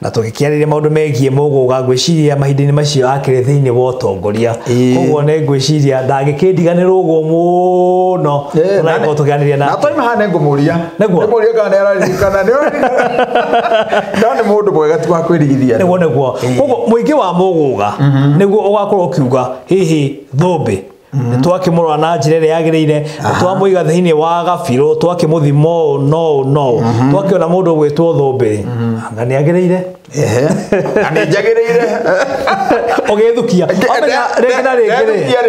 na tugikiarĩria maundu megie Muguga gwiciria mahinda-inĩ macio akire thiini wa utongoria koguo ni gwiciria ndagikindiganirwo guo muno na ngo tukiarĩria na toima hane ngumuria ngumuria kana araririkana ni mundu mwega tu wa kwirigithia niguo koguo muingi wa Muguga niguo ugakorwo ukiuga hihi thumbi twakimurwa na njira iria yagiriire twamuiga thiini wa Gabiro twakimuthimo no twakiona mundu gwitwo thumbi anga ni agiriire ani jagiriire ogithukia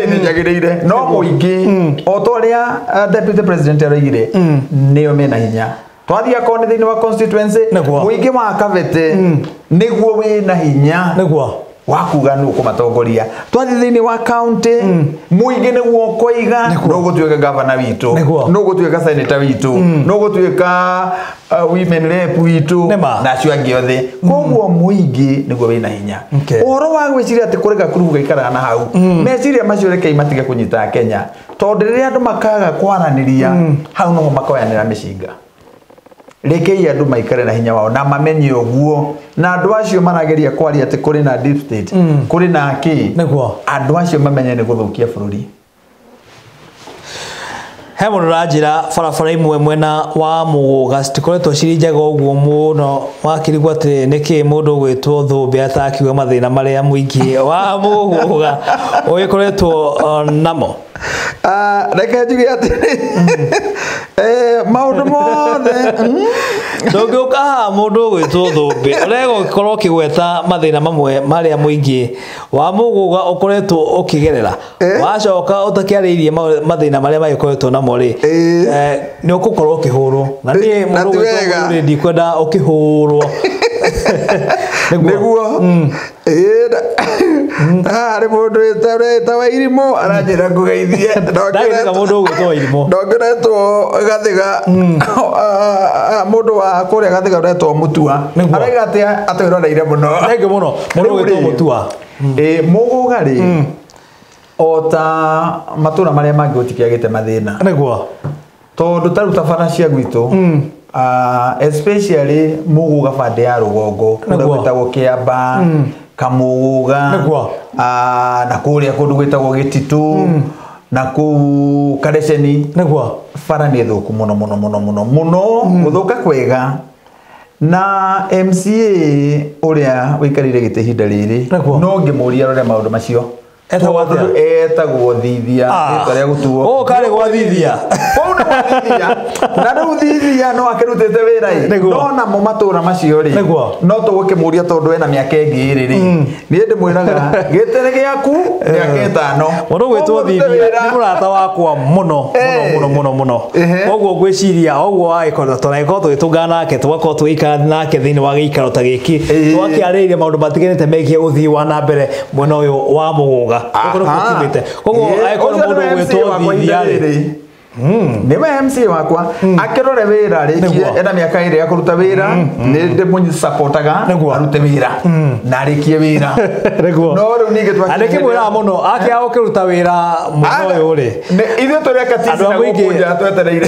ni jagiriire no muingi o toria deputy president araigire niyo mena hinya twathia kone thiini wa constituency muingi wa Kabete niguo wina hinya niguo wakuga nä å kå matongoria twathi thä inä wa county muingä nä guo koiga no gå tuä ka gavana witå no gå tuä ka seneta witå no gå tuä ka women rep witå na acio angä othe koguo muingä nä guo wä na hinya å horo wa gwä ciria atä kå rä gakurugu gaikaraga na hau meciria macio rekei matige kå nyita Kenya tondå rä rä a andå makaga kwaranä ria hau no makoyanä ra mä cinga rekei andå maikare na hinya wao na mamenye ũguo na andũ acio marageria kwaria atĩ kũrĩ na deep state kũrĩ na kĩ andũ acio mamenye nĩ gũthũkia bũrũri he mũndũ ranjĩra barabara imwe mwena wa Mũgũga citikoretwo cirĩ njega ũguo mũno wakĩrigwo atĩ nĩkĩ mũndũ gwĩtwo Thũmbĩ atakiuga mathĩna marĩa mũingĩ wa Mũgũga ũgĩkoretwo namo reke njuge atĩ maũndũ mothe ndũngĩũka haha mũndũ gwĩtwo Thũmbĩ ũrega ũgĩkorwo ũkĩgweta mathĩna mamwe marĩa mũingĩ wa Mũgũga ũkoretwo ũkĩgerera wacoka ũtakĩarĩirie mathĩna marĩa magĩkoretwo namo rĩ nĩ ũgũkorwo ũkĩhũrwo na niĩ mũndũ gwĩtwo Thũmbĩ ndikwenda ũkĩhũrwo nĩguo harĩ mũndũ wĩtagwo Wairimũ aranjĩra ngũgeithie ndongeretwo Gathiga mũndũ wa kũrĩa Gathiga ũretwo Mũtua araiga atĩa atwĩroreire mũno mũndũ gwĩtwo Mũtua Mũgũga rĩ o ta matũra marĩa mangĩ gũtikĩagĩte mathĩna nĩguo tondũ tarĩu ta bara cia gwitũ especially Mũgũga bande ya rũgongo kũrĩa gwĩtagwo Kĩamba Kamũgũga na kũrĩa kũndũ gwĩtagwo Gĩtitũ na kũu Kareceni bara nĩ thũku mũno mũno mũno mũno mũno gũthũka kwega na MCA ũrĩa wĩikarĩire gĩtĩ ihinda rĩrĩ no ngĩmũria rore maũndũ macio etagwo Thithia rĩtwa rĩa gũtuo karĩ gwa Thithia na rĩu Thithia no akĩrutĩte wĩra no namo matũra macio rĩ no tũgũkĩmũria tondũ ena mĩaka ĩngĩ ĩrĩ rĩ niĩ ndĩmwĩraga gĩtĩ nĩ gĩaku mĩaka ĩtano mũndũ gwĩtwo Thithia nĩ mũrata wakwa mũno mũno mũno mũno koguo ngwĩciria ũguo agĩkorwo tũnagĩkorwo tũgĩtũngana nake tũgakorwo tũgĩikara nake thĩinĩ wa gĩikaro ta gĩkĩ twakĩarĩrĩria maũndũ matiganĩte megiĩ ũthii wa na mbere mwena ũyũ wa Mũgũga koguo agĩkorwo mũndũ gwĩtwo Thithia nĩwe MC wakwa akĩrore wĩra rĩkie ena mĩaka ĩrĩ ya kũruta wĩra nĩ ndĩmũsupportaga arute wĩra na arĩkie wĩra no rĩu ningĩ twakĩmwĩraga mũno akĩaga gũkĩruta wĩra mũno ũyũ rĩ ithuĩ tũreka tici na gũkũnja twetereire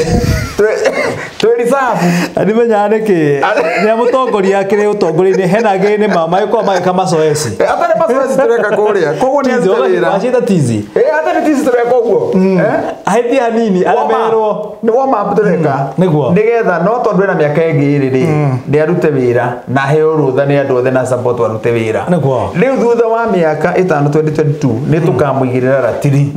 twĩrisabu ndimenyaga nĩkĩ nĩ mũtongoria akĩrĩ ũtongoria-inĩ hena ngĩ nĩ magĩkorwo magĩka macoeci atarĩ macoeci tũreka kũrĩa koguo nĩ arute wĩra wacita tizi atarĩ tizi tũreka ũguo ahĩtia hanini nĩ warm up tũreka nĩgetha no tondũ ena mĩaka ĩngĩ ĩrĩ rĩ nĩ arute wĩra na heo rũtha nĩ andũ othe na support arute wĩra rĩu thutha wa mĩaka ĩtano 2022 nĩ tũkamũigĩrĩra ratiri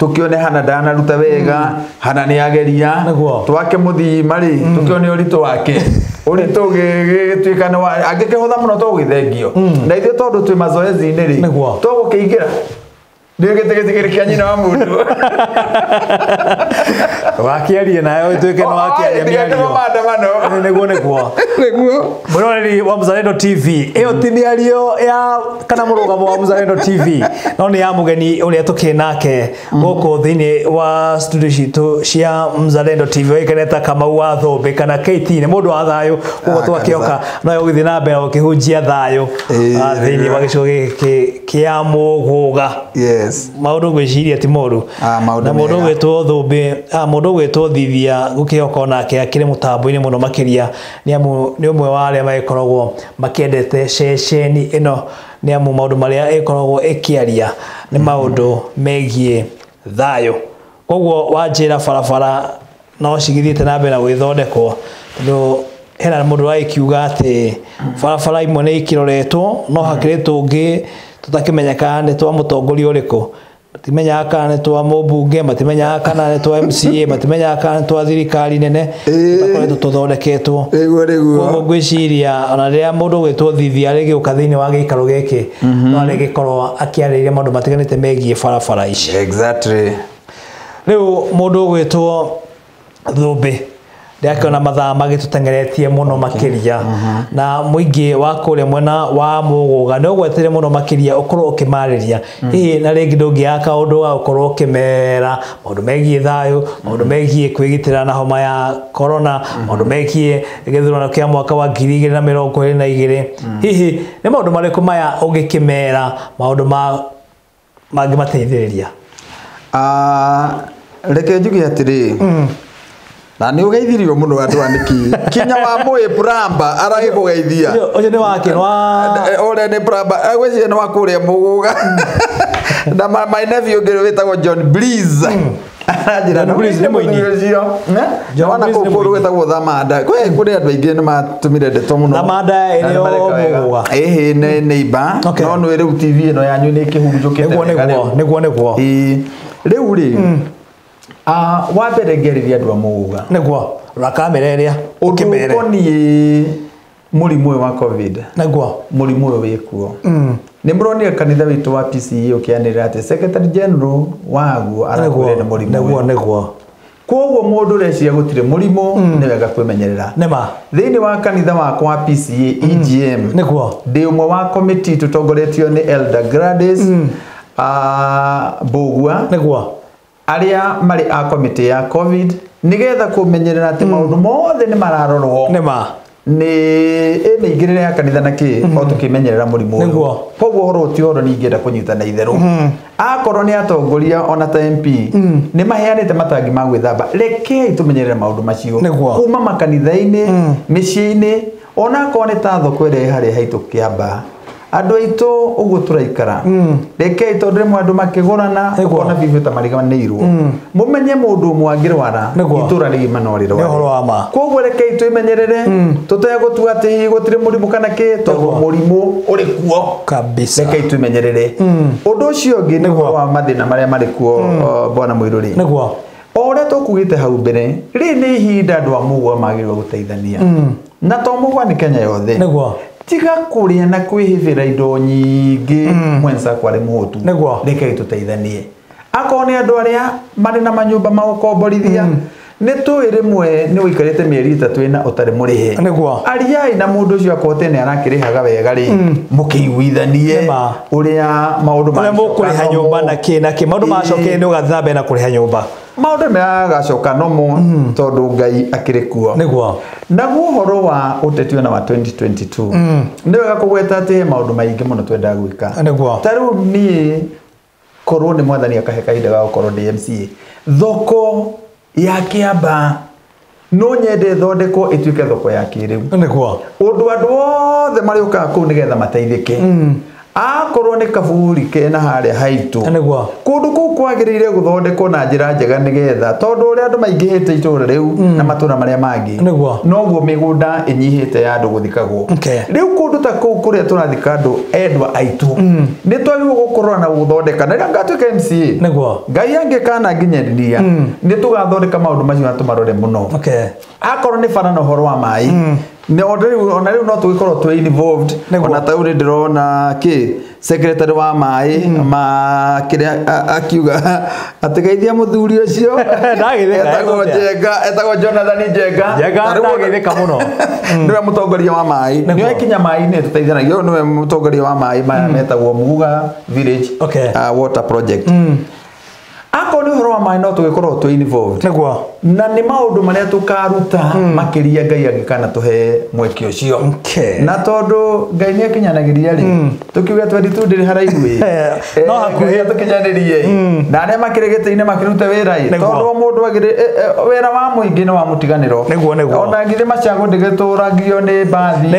tũkĩone hana ndanaruta wega hana nĩ ageria twake mũthima rĩ tũkĩone ũritũ wake ũritũ gĩgĩtuĩka angĩkĩhũtha mũno tũgũgĩthengio na ithuĩ tondũ twĩ mazoezi-inĩ rĩ tũgũkĩingĩra nĩgĩtigĩtigĩrĩ kĩa nyina wa mũndũ wakiarie nayo ituĩke no wakiaria mĩario nĩguo mũroreri wa Mzalendo TV ĩyo ti mĩario ya kana mũrũgamo wa Mzalendo TV no nĩ ya mũgeni ũrĩa tũkĩrĩ nake gũkũ thĩinĩ wa studio citũ cia Mzalendo TV oĩkaine Kamau wa Thũmbĩ kana KT nĩ mũndũ wa thayũ ũguo twakĩoka no gũthiĩ na mbere gũkĩhunjia thayũ thĩinĩ wa gĩcigo gĩkĩ kĩa Mũgũga maũndũ ngwĩciria ti moru na mũndũ gwĩtwo Thũmbĩ mũndũ gwĩtwo Thithia gũkĩoka nake akĩrĩ mũtambo-inĩ mũno makĩria nĩ amu nĩ ũmwe wa arĩa magĩkoragwo makĩendete ceceni ĩno nĩ amu maũndũ marĩa ĩkoragwo ĩkĩaria nĩ maũndũ megiĩ thayũ koguo wanjĩra barabara no cigithiĩte na mbere na gwĩthondekwo tondũ hena mũndũ agĩkiuga atĩ barabara imwe nĩ ikĩroretwo no hakĩrĩ tũngĩ tũtakĩmenyeka nĩ twa mũtongoria ũrĩkũ matimenyaga kana nĩ twa mũmbunge matimenyaga kana nĩ twa MCA matimenyaga kana nĩ twa thirikari nene tũkoretwo tũthondeketwo koguo ngwĩciria ona rĩrĩa mũndũ gwĩtwo Thithia arĩgĩũka thĩinĩ wa gĩikaro gĩkĩ no arĩgĩkorwo akĩarĩrĩria maũndũ matiganĩte megiĩ barabara ici exactly rĩu mũndũ gwĩtwo Thũmbĩ ndiakona mathaa magitutengeretie muno makiria na muingi wa kuria mwena wa Muguga no gwetire muno makiria ukorwo ukimariria na ringi ndungiaka undu wa ukorwo ukimera maundu megie thayu maundu megie kwigitira na homa ya corona maundu megie githurano kia mwaka wa 2022 hihi ni maundu mariku maya ungikimera maundu mangimateithiriria reke njuge atiri na ni ugeithirio muno andu aniki kinya wa moe bramba aragikugeithia oje ni wake wa ore ni bramba agweci ni wakuria Muguga na my nephew ngero wetagwo John Breeze ajira no Breeze ni muini John Akuru wetagwo Thamanda kuri andu aingi ni matumire ndeto muno Thamanda ene o Muguga ne neighbor no no riu TV ino yanyu ni kihurujukite niguo riu ri wa mbere ngeriria andu a Muguga niguo rakamera iria ukimere ukoni murimu wa covid niguo murimu wikuo ni muronire kanitha witu wa PCA ukianira ati secretary general waguo arakure na murimu niguo koguo mundu reciria gutire murimu ni wega kwimenyerera nema thiini wa kanitha wakwa wa PCA EGM niguo ndi umwe wa committee tutongoretio ni Elder Gladys Bogua niguo aria mari a committee ya covid nigetha kumenyerera ati maundu mothe ni mararorwo nema ni igirire ya kanitha naki o tukimenyerera murimu niguo koguo horo ti horo ni ingenda kunyitana itheru akorwo ni atongoria ona ta MP ni maheanite matangi ma gwithamba rekei tumenyerere maundu macio kuma makanitha-ini micii-ini ona ko ni ta thoko ire hari haitu kiamba andu aitu uguo turaikara rekei tondu rimwe andu makigurana ona bibi ta mariganirwo mumenye mundu mwangirwara itura rigima no rirwa koguo rekei tuimenyerere tutegutua ati gutire murimu kana ki tondu murimu uri kuo kabisa rekei tuimenyerere undu ucio ungi ni wa mathina maria mari kuo bwana Muiruri niguo ore tukugite hau mbere ri ni ihinda andu a Muguga magirwo guteithania na to Muguga ni Kenya yothe niguo tiga kuria na kwihivira indo nyingi mwensa kwari mutu rekei tuteithanie akone andu aria mari na manyumba ma ukomborithia ni tu rimwe ni wikarite mieri 3 ina utari murihe ariai na mundu ucio akote ni arakirihaga wega ri mukiiguithanie uria maundu ma mukuriha nyumba na ki maundu macoke ni ugathambe na kuriha nyumba maundu magacoka nomo tondu Ngai akiri kuo naguo horo wa utetio na wa 2022 ni wega kugweta ati maundu maingi muno twenda gwika taru ni korwo ni mwathani akahe kahinda ga gukorwo DMCA thoko ya Kiamba no nyende thondeko ituike thoko ya kiriu undu andu othe mari uka ku nigetha mateithike akorwo ni kaburi kena haria haitu kundu ku kwagirire guthondekwo na njira njega nigetha tondu uria andu maingihite itura riu na matura maria mangi noguo migunda inyihite ya andu guthikagwo riu kundu ta ku kuria turathika andu endwa aitu ni twagirwo gukorwo na guthondeka na ngatuika MCA Ngai angikana nginyeriria ni tugathondeka maundu macio na tumarore muno akorwo ni bara na horo wa mai ne ona riu no tugikorwo twi involved ona tauri ndirona ki secretary wa mai ma kiria akiuga atigeithia muthuri ucio etagwo Jonathan Njenga ndageithika muno niwe mutongoria wa mai niwe kinya mai ni tuteithanagia niwe mutongoria wa mai maya metagwo Muguga village water project ako ni horo wa mai no tugikorwo twi involved na ni maundu maria tukaruta makiria Ngai angikana tuhe mweki ucio na tondu Ngai ni akinyanagiria ri tukiuga 22 ndiri haraihu no hakuhe tukinyanirie na aria makirigite-ine makirute wira tondu mundu agire wira wa muingi ni wa mutiganiro ona ngire machago ndigituragio ni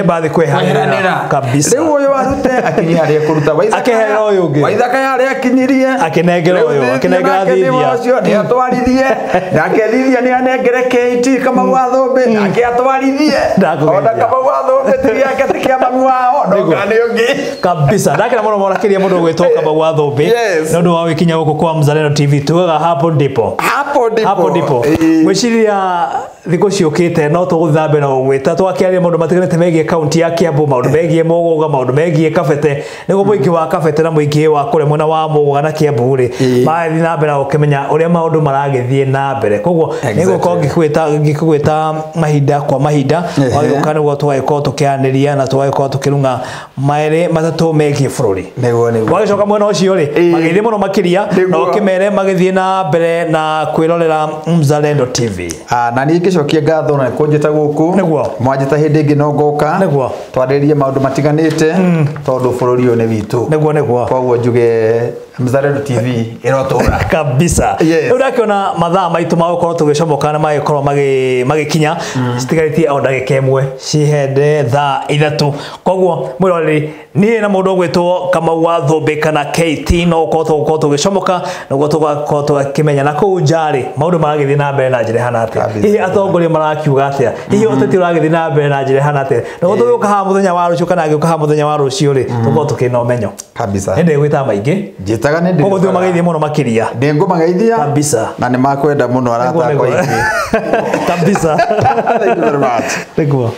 bathi kwehanira kabisa riu uyu arute akinyi haria kuruta akehera uyu ungi waithaka haria akinyirie akinengera uyu akinengera thithia ni atwarithie na akethithia ni anengere KT kama wathombe na akiatwarithie ona kama wathombe tiri yake tikia mami wao ndokani ungi kabisa ndakira muno morakiria mundu gwitwo kama wathombe nondu wa wikinya guku kwa Mzalendo TV tugaga hapo ndipo mwiciria thiko ciukite no tuguthambe na gwita twakiaria maundu matiganite megie county ya Kiambu maundu megie Muguga maundu megie Kabete nigo muingi wa Kabete na muingi wa kure mwena wa Muguga na Kiambu ri mathi na mbere ukimenya uria maundu maragithie na mbere koguo nigo kongi ngikugwita mahinda kwa mahinda wagioka nigo twagiko tukianiria na twagiko tukirunga maere matatu megie bururi wagicoka mwena ucio ri magithie muno makiria no kimere magithie na mbere na kwirorera Mzalendo TV na ni ngicokia ngatho na kunjita guku mwanjita hindi ingi no ngoka twaririe maundu matiganite tondu bururi uyu ni witu koguo njuge Mzalendo TV irotura kabisa urakiona mathaa maitu magukorwo tugicomoka na magikorwo magikinya citigaritie o ndagika imwe cihende thaa 3 koguo mwiroreri ni na mundu gwitwo Kamau wa Thumbi kana KT no gukorwo tugicomoka no tugakorwo tukimenya na kuu njari maundu maragithie na mbere na njira hana atia hihi atongoria marakiuga atia hihi uteti uragithie na mbere na njira hana atia no tuguka ha muthenya wa rucio kana ngiuka ha muthenya wa rucio ri tukorwo tukina umenyo kabisa hende gwita maingi njitaga ni koguo thio magaithie muno makiria ndi ngumageithia kabisa na ni makwenda muno arata kwa ingi kabisa thank you very much thank you